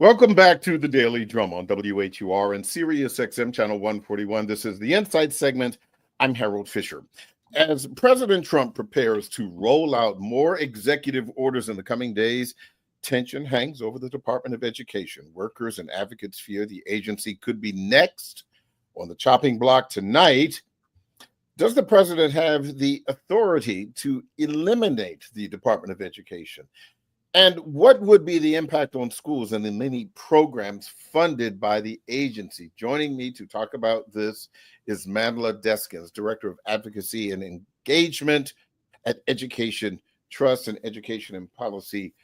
Welcome back to the Daily Drum on WHUR and Sirius XM Channel 141. This is the Insight segment. I'm Harold Fisher. As President Trump prepares to roll out more executive orders in the coming days, tension hangs over the Department of Education. Workers and advocates fear the agency could be next on the chopping block tonight. Does the president have the authority to eliminate the Department of Education? And what would be the impact on schools and the many programs funded by the agency? Joining me to talk about this is Mandla Deskins, Director of Advocacy and Engagement at Education Trust and Education and Policy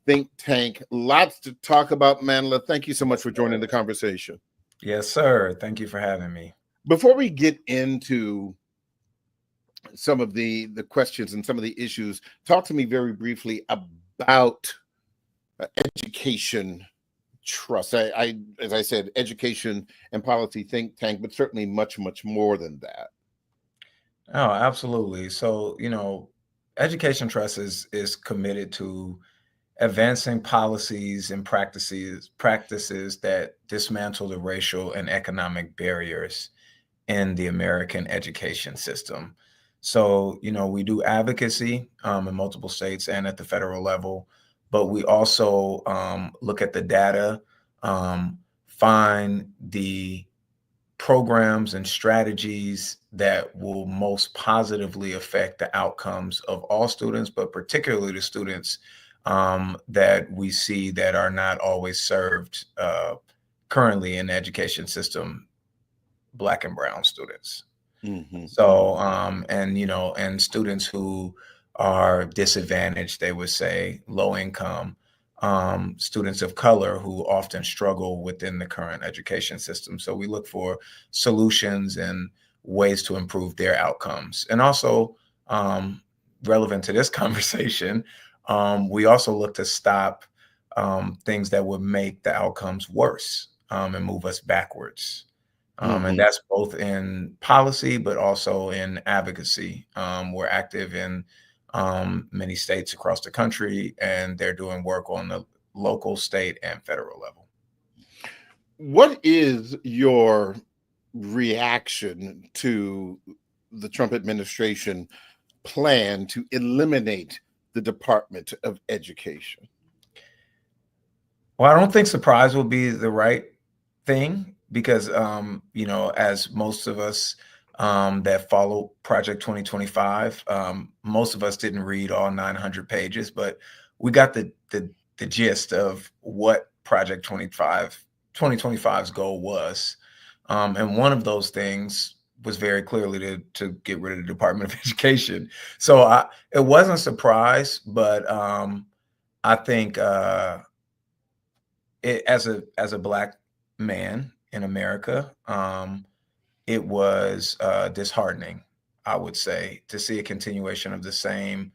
think tank. Lots to talk about, Mandla. Thank you so much for joining the conversation. Yes, sir. Thank you for having me. Before we get into some of the questions and some of the issues, talk to me very briefly about Education Trust. As I said, Education and Policy think tank, but certainly much, much more than that. Oh, absolutely. So, Education Trust is committed to advancing policies and practices that dismantle the racial and economic barriers in the American education system. So, we do advocacy in multiple states and at the federal level, but we also look at the data, find the programs and strategies that will most positively affect the outcomes of all students, but particularly the students that we see that are not always served currently in the education system, Black and brown students. Mm-hmm. So, and students who are disadvantaged, they would say low income, students of color who often struggle within the current education system. So we look for solutions and ways to improve their outcomes. And also, relevant to this conversation, we also look to stop things that would make the outcomes worse and move us backwards. And that's both in policy, but also in advocacy. We're active in many states across the country, and they're doing work on the local, state, and federal level. What is your reaction to the Trump administration plan to eliminate the Department of Education? Well, I don't think surprise will be the right thing because, as most of us that follow Project 2025, most of us didn't read all 900 pages, but we got the gist of what Project 2025's goal was. And one of those things was very clearly to get rid of the Department of Education. So it wasn't a surprise, but I think as a Black man in America, it was disheartening, I would say, to see a continuation of the same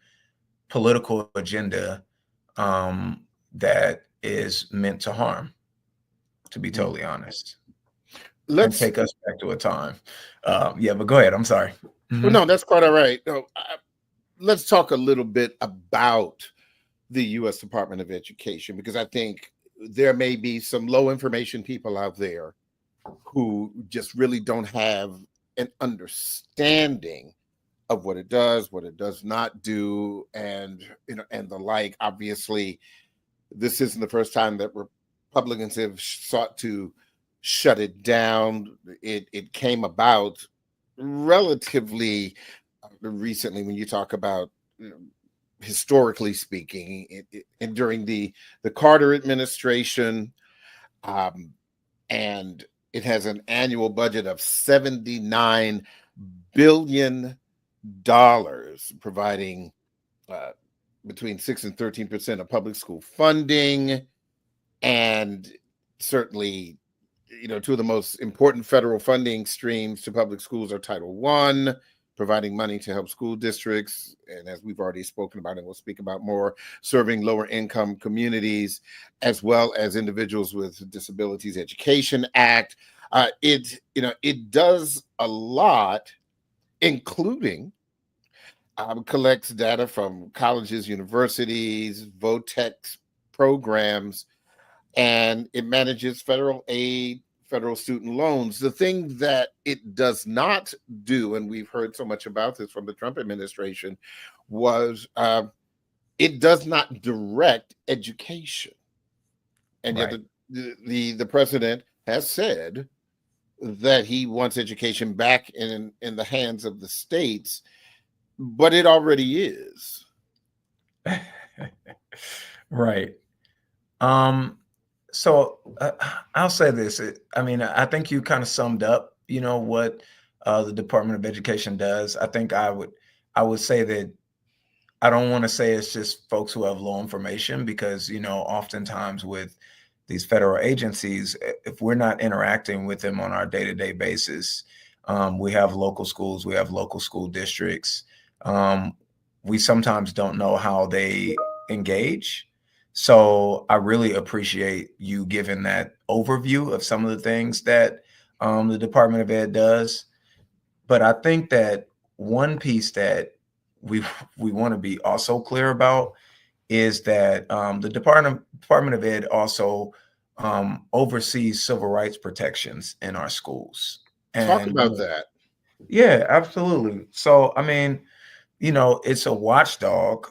political agenda that is meant to harm, to be totally honest. Let's take us back to a time. But go ahead. I'm sorry. Well, no, that's quite all right. Let's talk a little bit about the U.S. Department of Education, because I think there may be some low information people out there who just really don't have an understanding of what it does not do, and the like. Obviously, this isn't the first time that Republicans have sought to shut it down. It came about relatively recently when you talk about, historically speaking, and during the Carter administration, and it has an annual budget of $79 billion, providing between 6 and 13% of public school funding. And certainly, two of the most important federal funding streams to public schools are Title I, providing money to help school districts, and as we've already spoken about and we'll speak about more, serving lower income communities, as well as individuals with disabilities education act. It does a lot, including collects data from colleges, universities, VOTEX programs. and it manages federal aid, federal student loans. The thing that it does not do, and we've heard so much about this from the Trump administration, was it does not direct education. And yet Right. the president has said that he wants education back in the hands of the states, but it already is. Right. Um, so I'll say this. I mean, I think you kind of summed up, what the Department of Education does. I think I would say that I don't want to say it's just folks who have low information because, oftentimes with these federal agencies, if we're not interacting with them on our day-to-day basis, we have local schools, we have local school districts. We sometimes don't know how they engage. So I really appreciate you giving that overview of some of the things that the Department of Ed does. But I think that one piece that we we want to be also clear about is that the Department of Ed also oversees civil rights protections in our schools. Talk And about that. yeah, absolutely. So I mean, it's a watchdog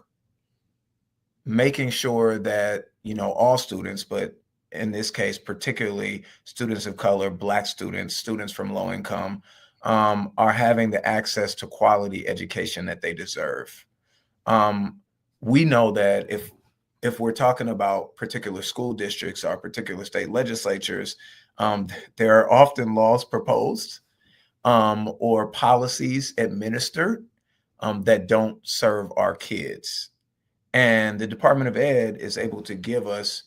making sure that all students, but in this case particularly students of color, Black students, students from low income, are having the access to quality education that they deserve. um, we know that if we're talking about particular school districts or particular state legislatures, there are often laws proposed, or policies administered, that don't serve our kids. And the Department of Ed is able to give us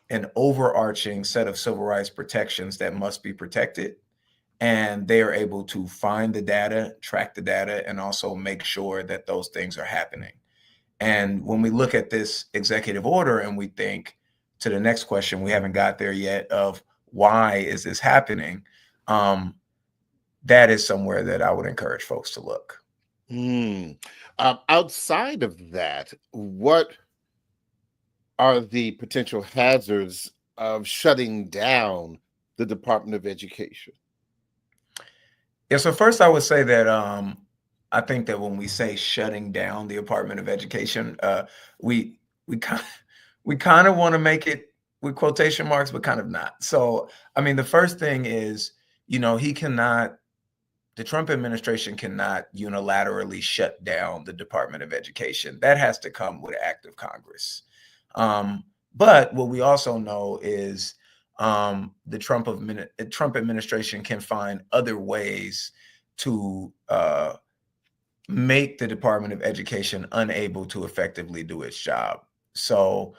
an overarching set of civil rights protections that must be protected. And they are able to find the data, track the data, and also make sure that those things are happening. And when we look at this executive order and we think to the next question, we haven't got there yet, of why is this happening? That is somewhere that I would encourage folks to look. Hmm. Outside of that, what are the potential hazards of shutting down the Department of Education? Yeah, so first I would say that I think that when we say shutting down the Department of Education, we we kind we kind of want to make it with quotation marks, but kind of not. So I mean, the first thing is, he cannot the Trump administration cannot unilaterally shut down the Department of Education. That has to come with an act of Congress. Um, but what we also know is the Trump administration can find other ways to make the Department of Education unable to effectively do its job. So,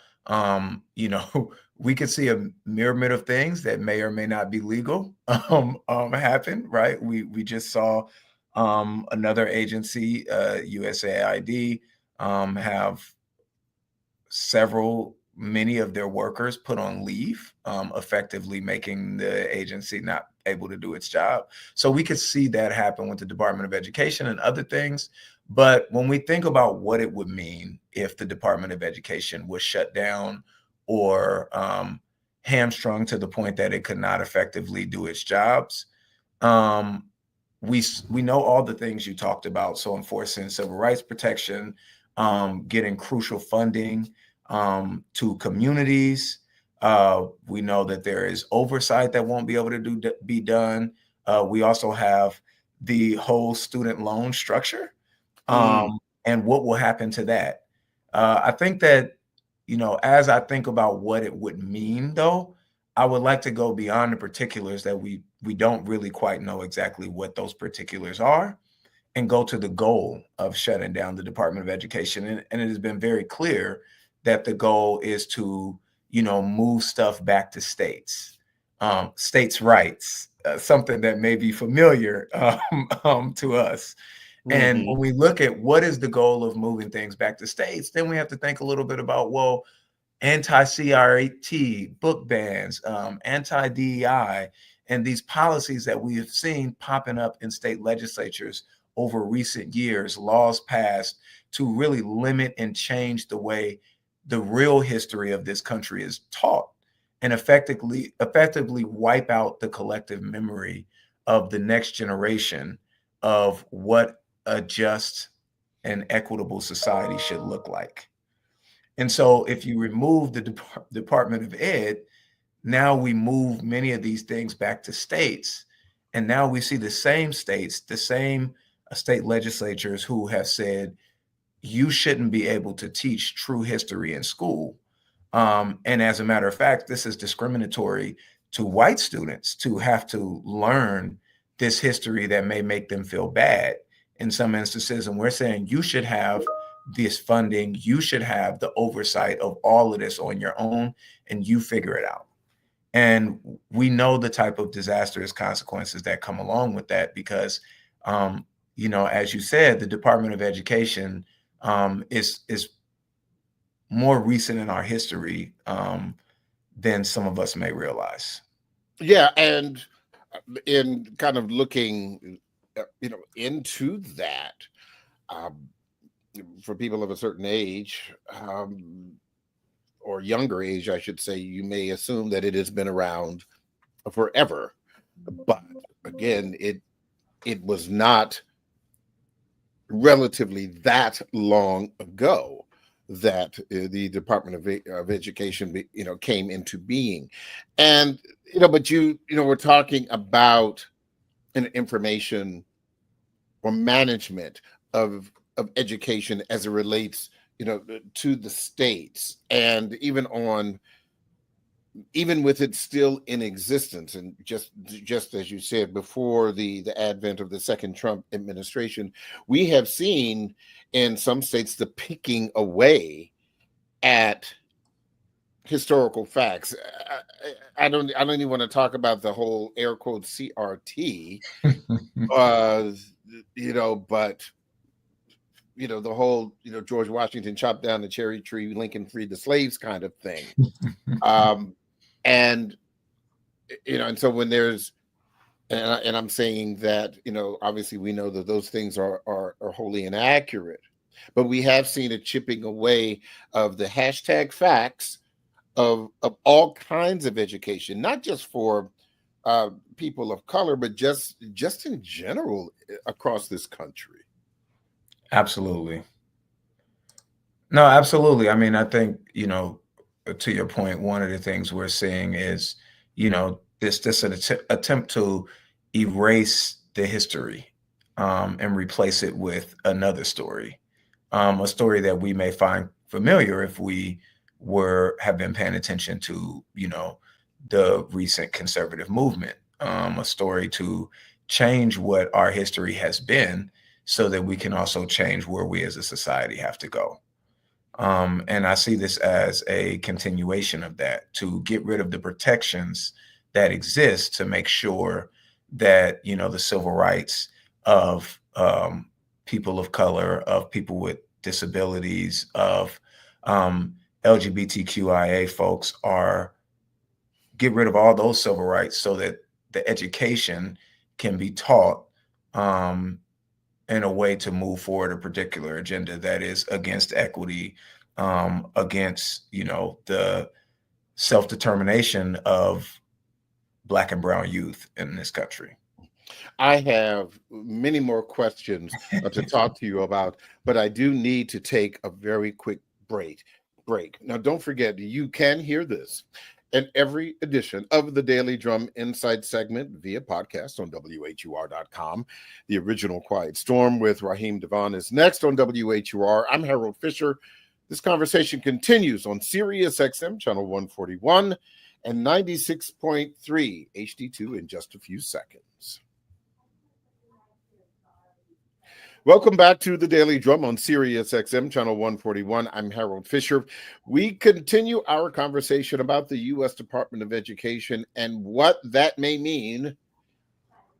we could see a myriad of things that may or may not be legal happen, right? We just saw another agency, USAID, have many of their workers put on leave, effectively making the agency not able to do its job. So we could see that happen with the Department of Education and other things. But when we think about what it would mean if the Department of Education was shut down or hamstrung to the point that it could not effectively do its jobs, um, we know all the things you talked about. So enforcing civil rights protection, getting crucial funding to communities. We know that there is oversight that won't be able to be done. We also have the whole student loan structure, Hmm. and what will happen to that. I think that, as I think about what it would mean, though, I would like to go beyond the particulars that we don't really quite know exactly what those particulars are, and go to the goal of shutting down the Department of Education. And it has been very clear that the goal is to, move stuff back to states, states' rights, something that may be familiar to us. And Hmm. when we look at what is the goal of moving things back to states, then we have to think a little bit about, well, anti-CRT, book bans, anti-DEI, and these policies that we have seen popping up in state legislatures over recent years, laws passed to really limit and change the way the real history of this country is taught. and effectively wipe out the collective memory of the next generation of what a just and equitable society should look like. And so if you remove the Department of Ed, now we move many of these things back to states. And now we see the same states, the same state legislatures who have said, you shouldn't be able to teach true history in school. And as a matter of fact, this is discriminatory to white students to have to learn this history that may make them feel bad in some instances. And we're saying you should have this funding, you should have the oversight of all of this on your own, and you figure it out. And we know the type of disastrous consequences that come along with that because, as you said, the Department of Education is more recent in our history than some of us may realize. Yeah, and in kind of looking, into that, for people of a certain age, or younger age, I should say, you may assume that it has been around forever. But again, it was not relatively that long ago that the Department of Education, came into being. And, but we're talking about an information or management of education as it relates to the states, and even with it still in existence, and just as you said, before the advent of the second Trump administration, we have seen in some states the picking away at historical facts. I don't even want to talk about the whole air quote CRT, but the whole, George Washington chopped down the cherry tree, Lincoln freed the slaves kind of thing. And so when there's, and I'm saying that, obviously we know that those things are wholly inaccurate, but we have seen a chipping away of the hashtag facts of all kinds of education, not just for people of color, but just in general across this country. Absolutely. No, absolutely. I mean, I think, to your point, one of the things we're seeing is, this attempt to erase the history and replace it with another story, a story that we may find familiar if we have been paying attention to, the recent conservative movement, a story to change what our history has been so that we can also change where we as a society have to go. And I see this as a continuation of that, to get rid of the protections that exist to make sure that, the civil rights of people of color, of people with disabilities, of LGBTQIA folks get rid of all those civil rights so that the education can be taught in a way to move forward a particular agenda that is against equity, against, the self-determination of Black and brown youth in this country. I have many more questions to talk to you about, but I do need to take a very quick break. Now, don't forget, you can hear this and every edition of the Daily Drum Insight segment via podcast on WHUR.com. The original Quiet Storm with Raheem Devon is next on WHUR. I'm Harold Fisher. This conversation continues on Sirius XM channel 141 and 96.3 HD2 in just a few seconds. Welcome back to the Daily Drum on Sirius XM channel 141. I'm Harold Fisher. We continue our conversation about the U.S. Department of Education and what that may mean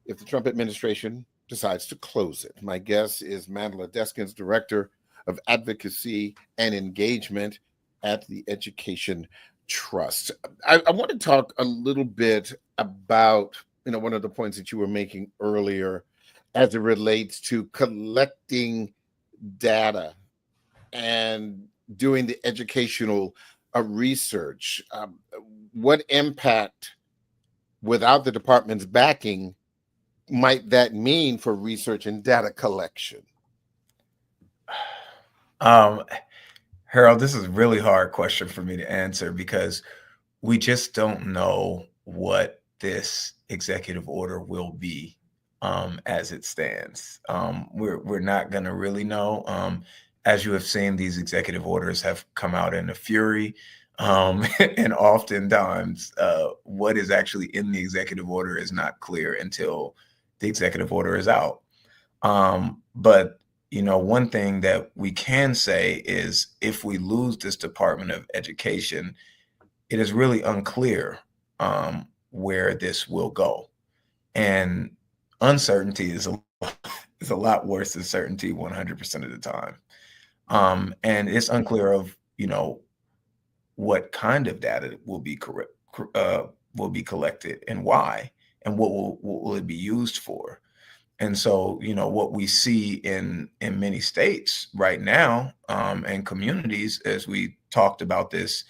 if the Trump administration decides to close it. My guest is Mandela Deskins, Director of Advocacy and Engagement at the Education Trust. I want to talk a little bit about, one of the points that you were making earlier as it relates to collecting data and doing the educational research. what impact, without the department's backing, might that mean for research and data collection? Um, Harold, this is a really hard question for me to answer because we just don't know what this executive order will be as it stands. We're not going to really know. As you have seen, these executive orders have come out in a fury. And oftentimes, what is actually in the executive order is not clear until the executive order is out. But one thing that we can say is if we lose this Department of Education, it is really unclear where this will go. And uncertainty is is a lot worse than certainty 100% of the time. And it's unclear of, what kind of data will be collected and why, and what will it be used for. And so, what we see in many states right now, and communities, as we talked about this,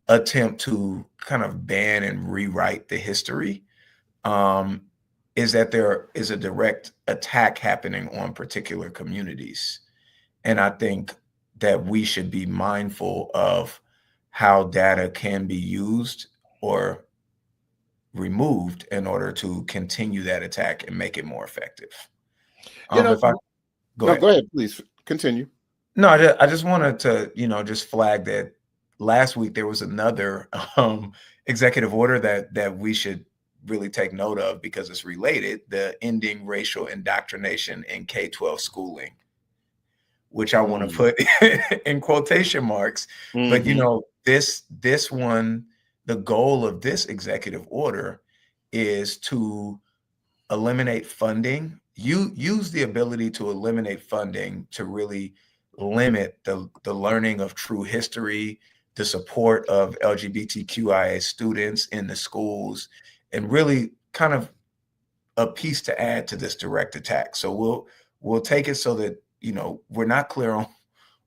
attempt to kind of ban and rewrite the history, is that there is a direct attack happening on particular communities. And I think that we should be mindful of how data can be used or removed in order to continue that attack and make it more effective. You know, If I go no, ahead. go ahead, please continue. No, I just wanted to, just flag that last week there was another executive order that we should really take note of because it's related, the Ending Racial Indoctrination in K-12 Schooling, which I want to put in quotation marks. But this one, the goal of this executive order is to eliminate funding. You use the ability to eliminate funding to really limit the learning of true history, the support of LGBTQIA students in the schools, and really kind of a piece to add to this direct attack. So we'll take it so that we're not clear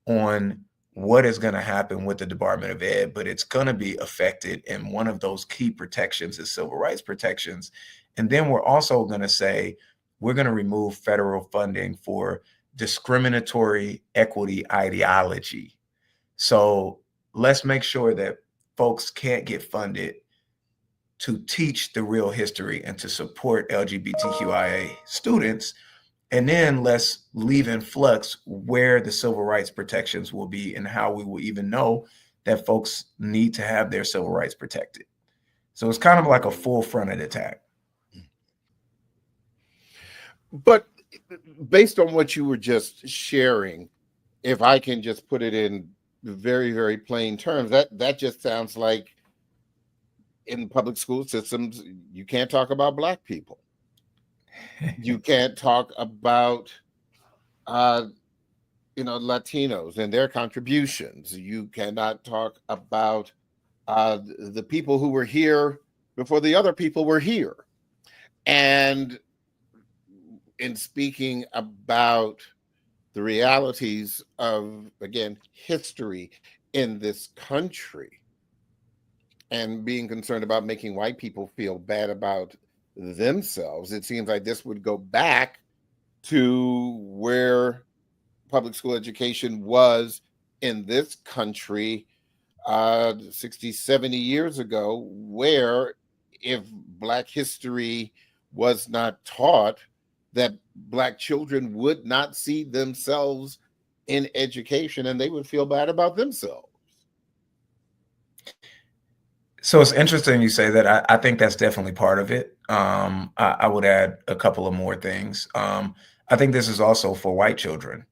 on what is going to happen with the Department of Ed, but it's going to be affected. And one of those key protections is civil rights protections. And then we're also going to say we're going to remove federal funding for discriminatory equity ideology. So let's make sure that folks can't get funded to teach the real history and to support LGBTQIA students. And then let's leave in flux where the civil rights protections will be and how we will even know that folks need to have their civil rights protected. So it's kind of like a full-fronted attack. But based on what you were just sharing, if I can just put it in very, very plain terms, that just sounds like in public school systems, you can't talk about Black people. You can't talk about, Latinos and their contributions. You cannot talk about the people who were here before the other people were here. And in speaking about the realities of, again, history in this country and being concerned about making white people feel bad about themselves, it seems like this would go back to where public school education was in this country 60, 70 years ago, where if Black history was not taught, that Black children would not see themselves in education and they would feel bad about themselves. So it's interesting you say that. I think that's definitely part of it. I would add a couple of more things. I think this is also for white children.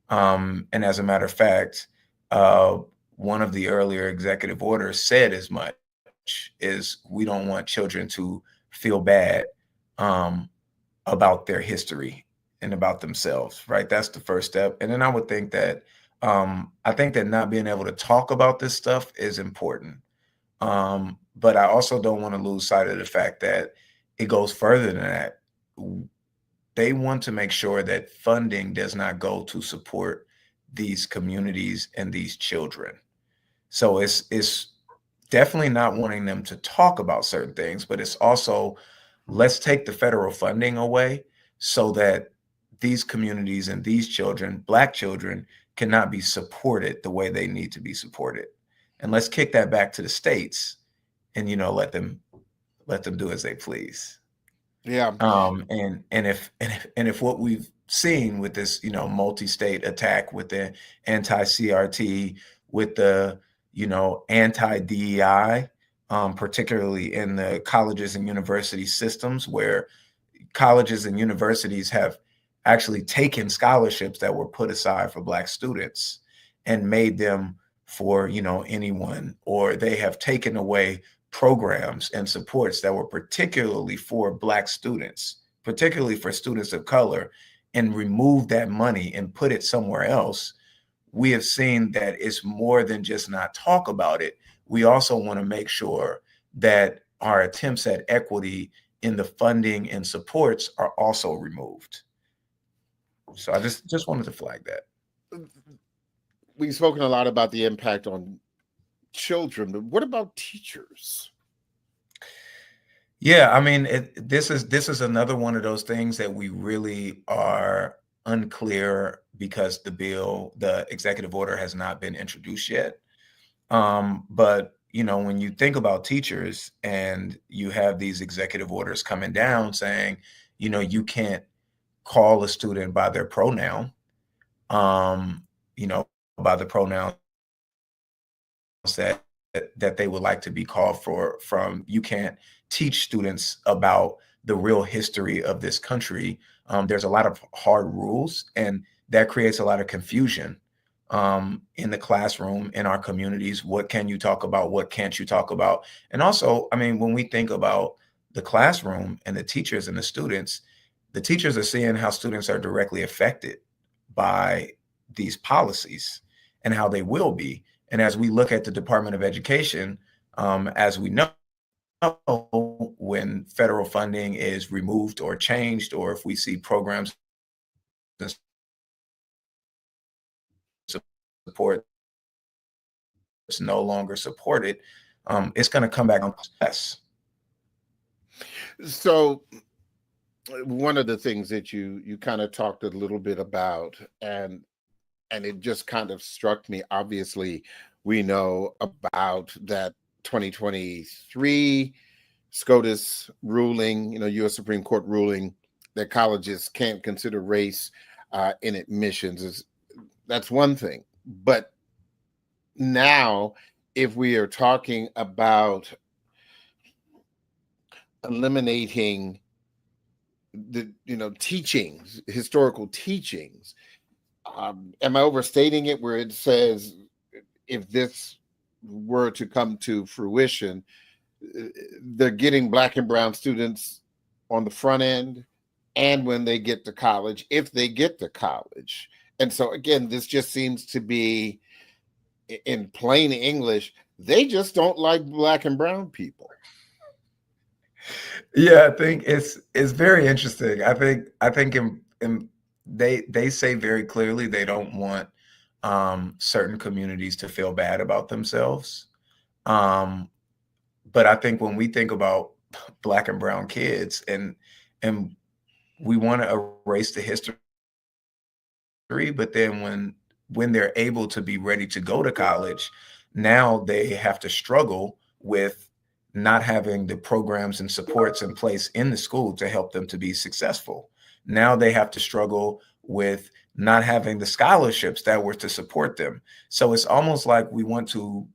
And as a matter of fact, one of the earlier executive orders said as much, is we don't want children to feel bad about their history and about themselves, right? That's the first step. And then I would think that I think that not being able to talk about this stuff is important. But I also don't want to lose sight of the fact that it goes further than that. They want to make sure that funding does not go to support these communities and these children. So it's definitely not wanting them to talk about certain things, but it's also, let's take the federal funding away so that these communities and these children, Black children, cannot be supported the way they need to be supported. And let's kick that back to the states and, let them do as they please. Yeah. And if what we've seen with this, multi-state attack with the anti-CRT, with the, anti-DEI, particularly in the colleges and university systems, where colleges and universities have actually taken scholarships that were put aside for Black students and made them for, anyone, or they have taken away programs and supports that were particularly for Black students, particularly for students of color, and remove that money and put it somewhere else. We have seen that it's more than just not talk about it. We also want to make sure that our attempts at equity in the funding and supports are also removed. So I just wanted to flag that. We've spoken a lot about the impact on children, but what about teachers? Yeah, I mean, this is another one of those things that we really are unclear because the executive order has not been introduced yet. But when you think about teachers and you have these executive orders coming down saying, you can't call a student by their pronoun, by the pronouns that that they would like to be called from. You can't teach students about the real history of this country. There's a lot of hard rules, and that creates a lot of confusion in the classroom, in our communities. What can you talk about? What can't you talk about? And also, I mean, when we think about the classroom and the teachers and the teachers are seeing how students are directly affected by these policies and how they will be. And as we look at the Department of Education, as we know, when federal funding is removed or changed, or if we see programs and support that's no longer supported, it's going to come back on us. So one of the things that you kind of talked a little bit about, and it just kind of struck me. Obviously, we know about that 2023 SCOTUS ruling, U.S. Supreme Court ruling that colleges can't consider race in admissions. That's one thing. But now, if we are talking about eliminating the teachings, historical teachings, am I overstating it where it says if this were to come to fruition, they're getting Black and brown students on the front end and when they get to college, if they get to college? And so again, this just seems to be, in plain English, they just don't like Black and brown people. Yeah, I think it's very interesting. I think they say very clearly they don't want certain communities to feel bad about themselves. But I think when we think about Black and brown kids, and we want to erase the history, but then when they're able to be ready to go to college, now they have to struggle with not having the programs and supports in place in the school to help them to be successful. Now they have to struggle with not having the scholarships that were to support them. So it's almost like we want to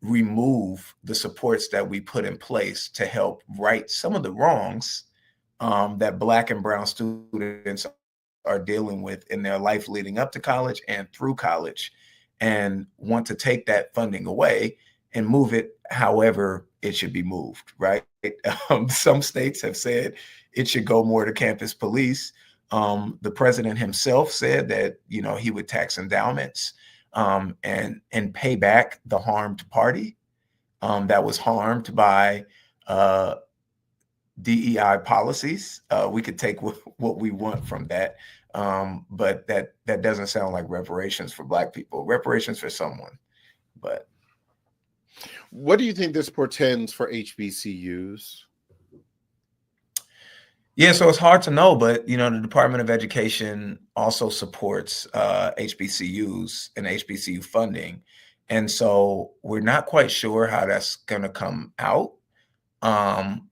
remove the supports that we put in place to help right some of the wrongs that Black and brown students are dealing with in their life leading up to college and through college, and want to take that funding away and move it however it should be moved, right? Some states have said it should go more to campus police. The president himself said that, he would tax endowments and pay back the harmed party that was harmed by DEI policies. We could take what we want from that, but that doesn't sound like reparations for Black people. Reparations for someone, but What do you think this portends for HBCUs? Yeah, so it's hard to know, but the Department of Education also supports HBCUs and HBCU funding, and so we're not quite sure how that's going to come out. Um,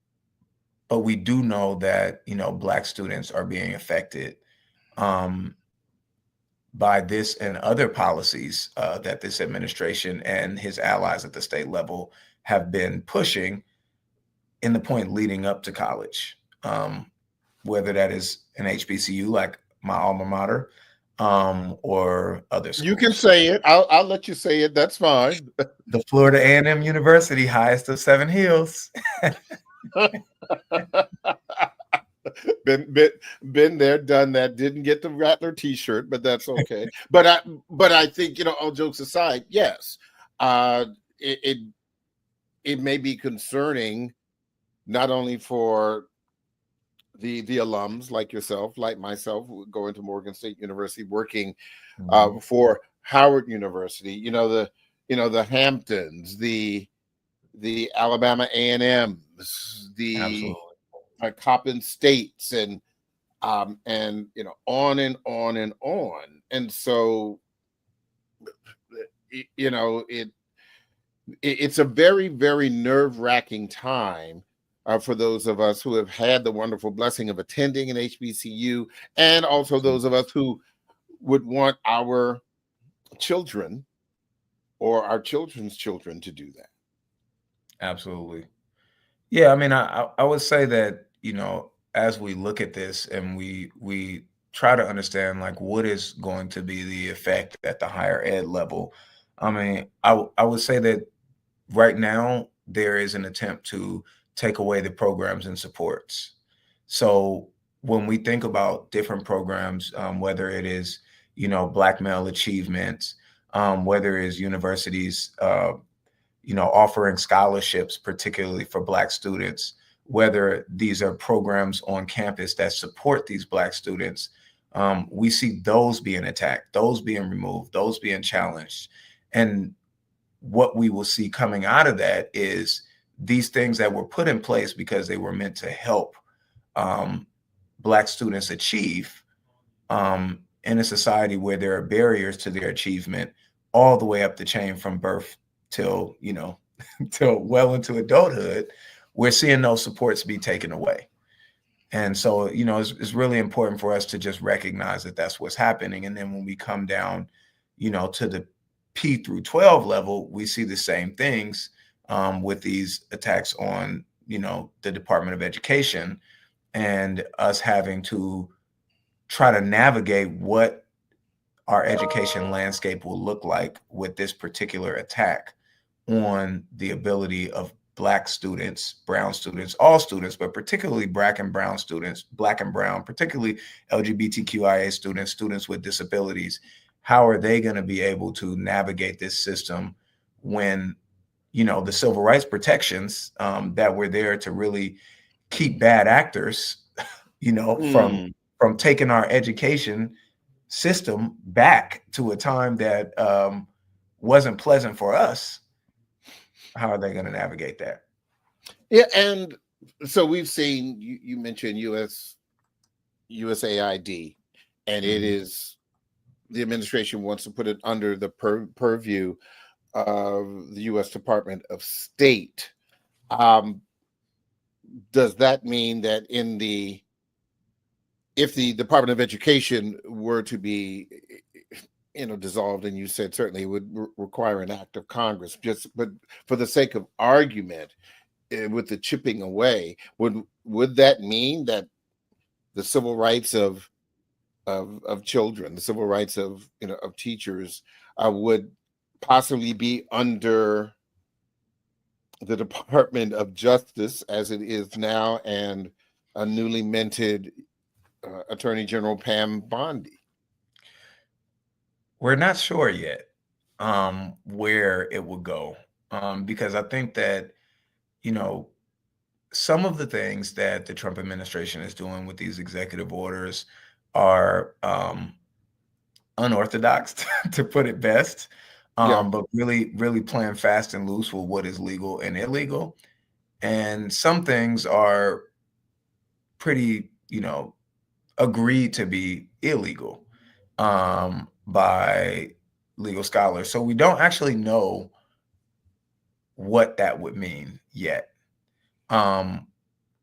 but we do know that Black students are being affected um, by this and other policies that this administration and his allies at the state level have been pushing in the point leading up to college. Whether that is an HBCU like my alma mater, or other You can schools. say it. I'll let you say it. That's fine. The Florida A&M University, highest of 7 hills. been there, done that. Didn't get the Rattler T-shirt, but that's okay. But I think all jokes aside, yes, it it may be concerning not only for the alums like yourself, like myself, going to Morgan State University, working for Howard University. The Hamptons, the Alabama A&Ms, the Absolutely. Coppin States, and on and on and on. And so it's a very, very nerve-wracking time for those of us who have had the wonderful blessing of attending an HBCU, and also those of us who would want our children or our children's children to do that. Absolutely. Yeah, I mean, I would say that, as we look at this and we try to understand like what is going to be the effect at the higher ed level. I mean, I would say that right now there is an attempt to take away the programs and supports. So when we think about different programs, whether it is, Black male achievement, whether it is universities, offering scholarships, particularly for Black students, whether these are programs on campus that support these Black students, we see those being attacked, those being removed, those being challenged. And what we will see coming out of that is these things that were put in place because they were meant to help Black students achieve in a society where there are barriers to their achievement all the way up the chain from birth till, till well into adulthood. We're seeing those supports be taken away. And so, it's really important for us to just recognize that that's what's happening. And then when we come down, to the P through 12 level, we see the same things with these attacks on, the Department of Education, and us having to try to navigate what our education landscape will look like with this particular attack on the ability of Black students, brown students, all students, but particularly Black and brown students, Black and brown, particularly LGBTQIA students, students with disabilities. How are they going to be able to navigate this system when, the civil rights protections that were there to really keep bad actors, from taking our education system back to a time that wasn't pleasant for us? How are they going to navigate that? Yeah, and so we've seen you mentioned USAID, and it is the administration wants to put it under the purview of the U.S. Department of State. Does that mean that if the Department of Education were to be dissolved, and you said certainly it would require an act of Congress, but for the sake of argument, with the chipping away, would that mean that the civil rights of children, the civil rights of teachers, would possibly be under the Department of Justice as it is now, and a newly minted Attorney General Pam Bondi? We're not sure yet where it will go, because I think that, some of the things that the Trump administration is doing with these executive orders are unorthodox, to put it best. Yeah. but really, really playing fast and loose with what is legal and illegal. And some things are pretty, agreed to be illegal by legal scholars. So we don't actually know what that would mean yet. Um,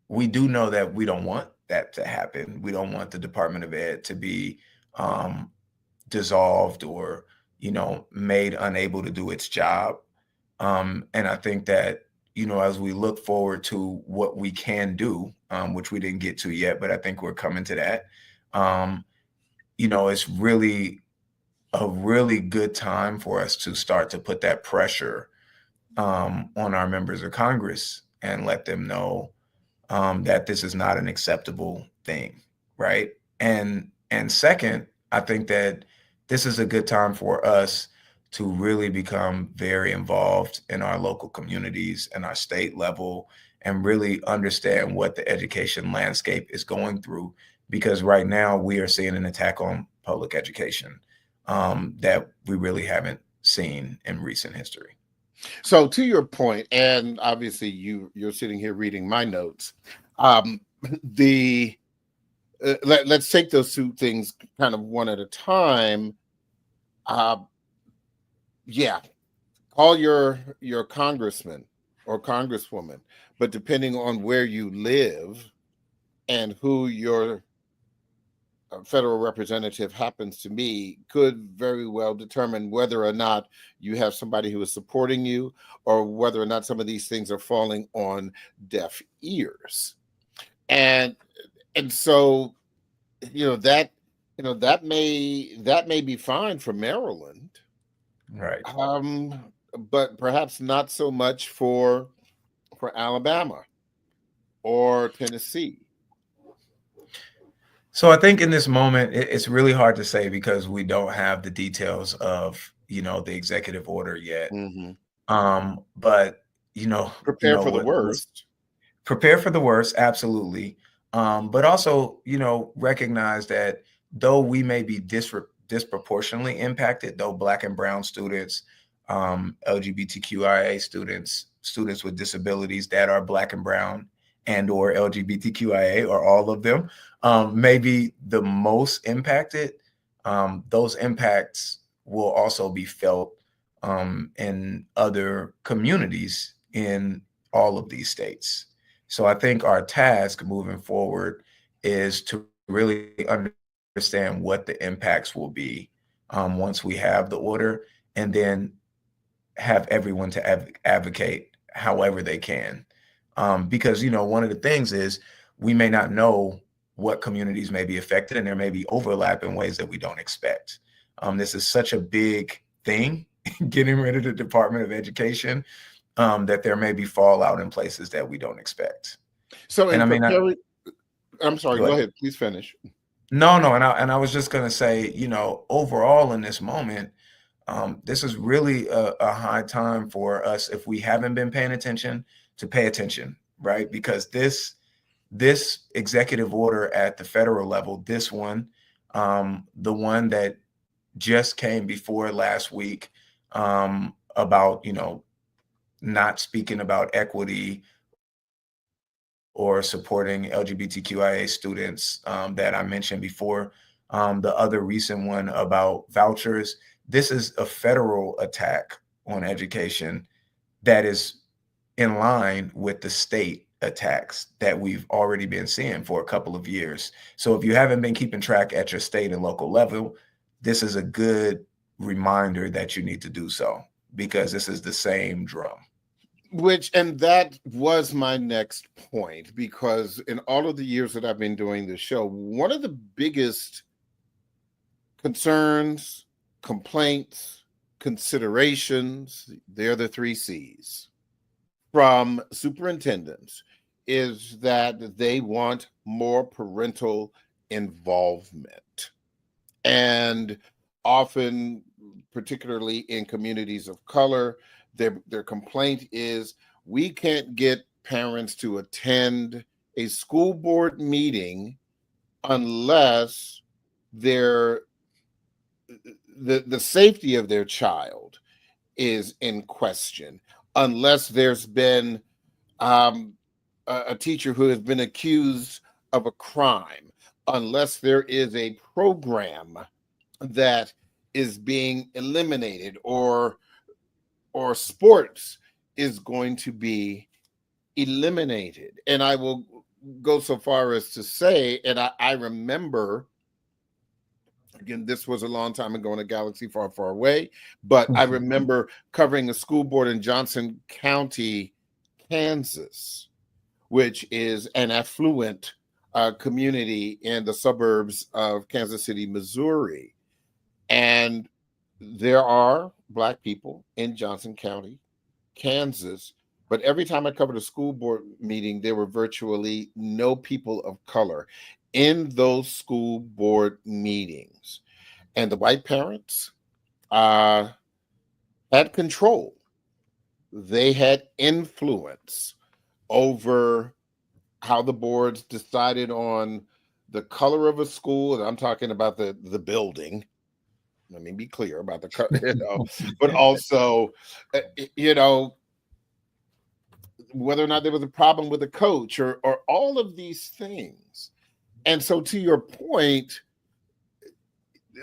we do know that we don't want that to happen. We don't want the Department of Ed to be um, dissolved or, made unable to do its job. And I think that, as we look forward to what we can do, which we didn't get to yet, but I think we're coming to that, it's really a really good time for us to start to put that pressure on our members of Congress and let them know that this is not an acceptable thing, right? And second, I think that this is a good time for us to really become very involved in our local communities and our state level and really understand what the education landscape is going through. Because right now we are seeing an attack on public education that we really haven't seen in recent history. So to your point, and obviously you're sitting here reading my notes. Um, the let's take those two things kind of one at a time. Uh, yeah, call your congressman or congresswoman, but depending on where you live and who your federal representative happens to be could very well determine whether or not you have somebody who is supporting you or whether or not some of these things are falling on deaf ears. And so that that may be fine for Maryland, Right. but perhaps not so much for Alabama or Tennessee. So I think in this moment, it's really hard to say because we don't have the details of, the executive order yet. Hmm. But Prepare for the what's worst. prepare for the worst, absolutely. But also, recognize that though we may be disproportionately impacted, though Black and Brown students, LGBTQIA students, students with disabilities that are Black and Brown and or LGBTQIA or all of them, may be the most impacted. Those impacts will also be felt in other communities in all of these states. So I think our task moving forward is to really understand what the impacts will be once we have the order, and then have everyone to advocate however they can. Because, one of the things is we may not know what communities may be affected, and there may be overlap in ways that we don't expect. This is such a big thing, getting rid of the Department of Education, that there may be fallout in places that we don't expect. So And in I mean, preparing, I'm sorry, go go ahead. ahead, please finish. No, and I was just gonna say, overall in this moment, this is really a high time for us, if we haven't been paying attention, to pay attention, right? Because this executive order at the federal level, this one, the one that just came before last week, about not speaking about equity or supporting LGBTQIA students, that I mentioned before. The other recent one about vouchers. This is a federal attack on education that is in line with the state attacks that we've already been seeing for a couple of years. So if you haven't been keeping track at your state and local level, this is a good reminder that you need to do so, because this is the same drum. And that was my next point, because in all of the years that I've been doing this show, one of the biggest concerns, complaints, considerations, they're the three C's, from superintendents is that they want more parental involvement. And often, particularly in communities of color, their complaint is we can't get parents to attend a school board meeting unless their the safety of their child is in question, unless there's been a teacher who has been accused of a crime, unless there is a program that is being eliminated, or sports is going to be eliminated. And I will go so far as to say, and I remember, again, this was a long time ago in a galaxy far, far away, but I remember covering a school board in Johnson County, Kansas, which is an affluent community in the suburbs of Kansas City, Missouri. And there are Black people in Johnson County, Kansas, but every time I covered a school board meeting, there were virtually no people of color in those school board meetings. And the white parents had control. They had influence over how the boards decided on the color of a school. And I'm talking about the building. Let me be clear about the color, but also, whether or not there was a problem with the coach, or all of these things. And so, to your point,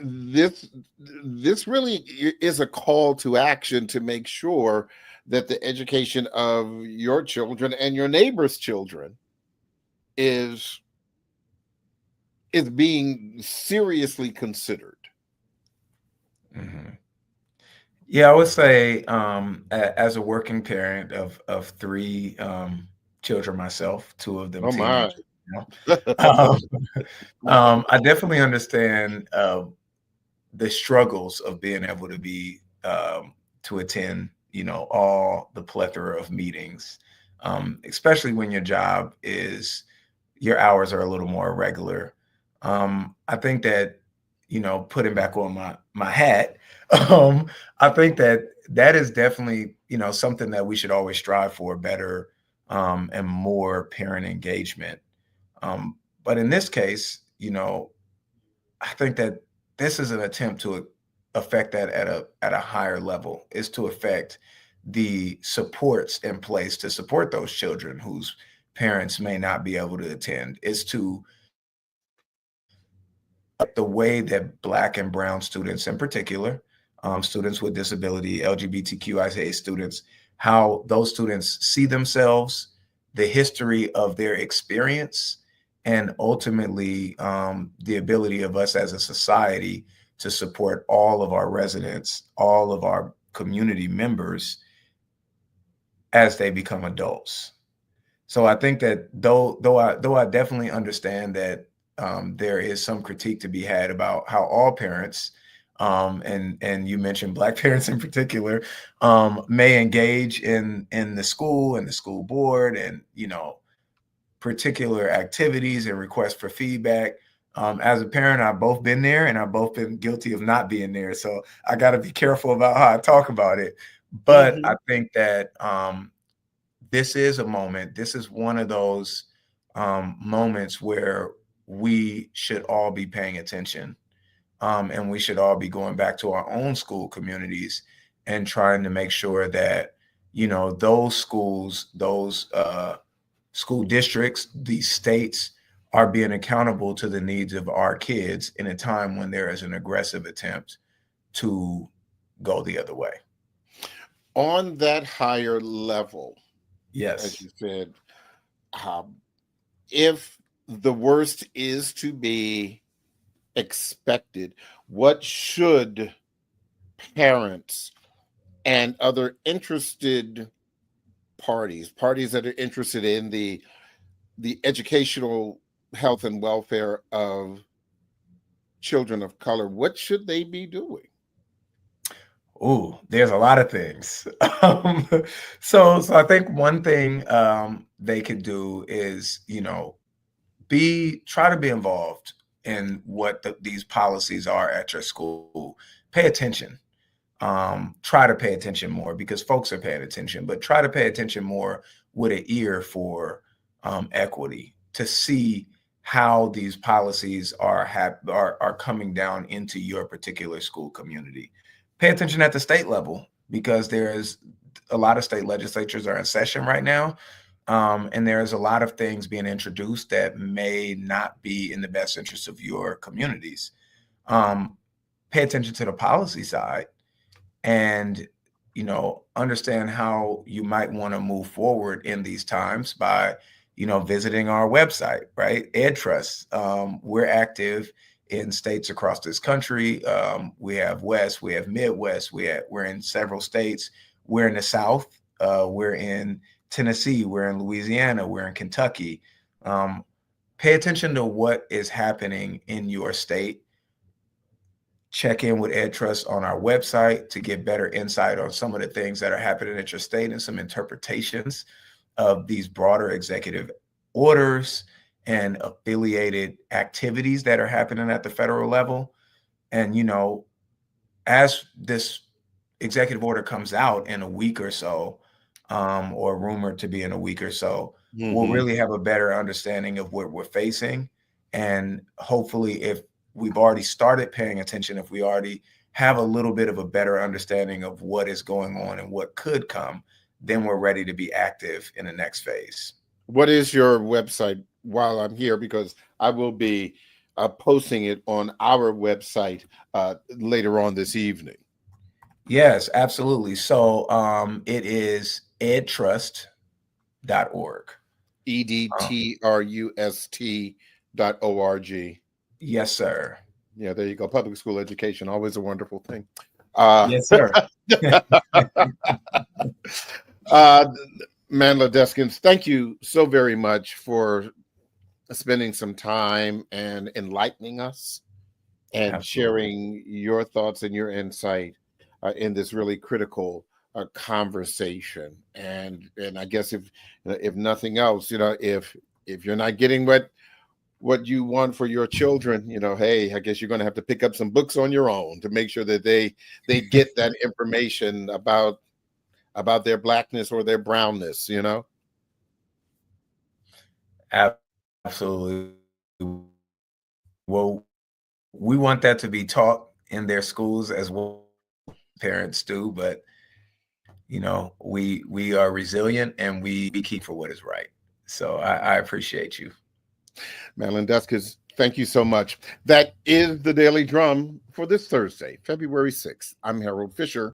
this really is a call to action to make sure that the education of your children and your neighbors' children is being seriously considered. Mm-hmm. Yeah, I would say, as a working parent of three children myself, two of them Oh my. teenagers, um, I definitely understand the struggles of being able to be to attend, all the plethora of meetings, especially when your hours are a little more irregular. I think that, putting back on my hat, I think that is definitely, something that we should always strive for, better and more parent engagement. But in this case, I think that this is an attempt to affect that at a higher level, is to affect the supports in place to support those children whose parents may not be able to attend, is to the way that Black and brown students in particular, students with disability, LGBTQIA students, how those students see themselves, the history of their experience, and ultimately the ability of us as a society to support all of our residents, all of our community members as they become adults. So I think that though I definitely understand that there is some critique to be had about how all parents, and you mentioned Black parents in particular, may engage in the school and the school board, and particular activities and requests for feedback. As a parent, I've both been there, and I've both been guilty of not being there. So I got to be careful about how I talk about it. But I think that this is a moment. This is one of those moments where we should all be paying attention, and we should all be going back to our own school communities and trying to make sure that those schools, those school districts, these states are being accountable to the needs of our kids in a time when there is an aggressive attempt to go the other way. On that higher level, Yes. as you said, if the worst is to be expected, what should parents and other interested parties that are interested in the educational health and welfare of children of color, what should they be doing? Oh, there's a lot of things. So I think one thing they could do is, try to be involved in what these policies are at your school. Pay attention. Try to pay attention more, because folks are paying attention, but try to pay attention more with an ear for equity, to see how these policies are coming down into your particular school community. Pay attention at the state level. because there's a lot of state legislatures are in session right now. And there's a lot of things being introduced that may not be in the best interest of your communities. Pay attention to the policy side and, understand how you might want to move forward in these times by, visiting our website, right? EdTrust. We're active in states across this country. We have West, we have Midwest, we're in several states. We're in the South. We're in Tennessee, we're in Louisiana, we're in Kentucky. Pay attention to what is happening in your state. Check in with EdTrust on our website to get better insight on some of the things that are happening at your state and some interpretations of these broader executive orders and affiliated activities that are happening at the federal level. And, as this executive order comes out in a week or so, or rumored to be in a week or so, we'll really have a better understanding of what we're facing. And hopefully, if we've already started paying attention, if we already have a little bit of a better understanding of what is going on and what could come, then we're ready to be active in the next phase. What is your website while I'm here? Because I will be posting it on our website later on this evening. Yes, absolutely. So it is edtrust.org. EDTRUST.org. Yes, sir. Yeah, there you go. Public school education, always a wonderful thing. Yes, sir. Manla Deskins, thank you so very much for spending some time and enlightening us and sharing your thoughts and your insight in this really critical conversation. And I guess if nothing else, if you're not getting what you want for your children, hey, I guess you're going to have to pick up some books on your own to make sure that they get that information about their blackness or their brownness, Absolutely. Well, we want that to be taught in their schools as well. Parents do, but we are resilient and we keep for what is right. So I appreciate you. Madeline Deskins, thank you so much. That is the Daily Drum for this Thursday, February 6th. I'm Harold Fisher.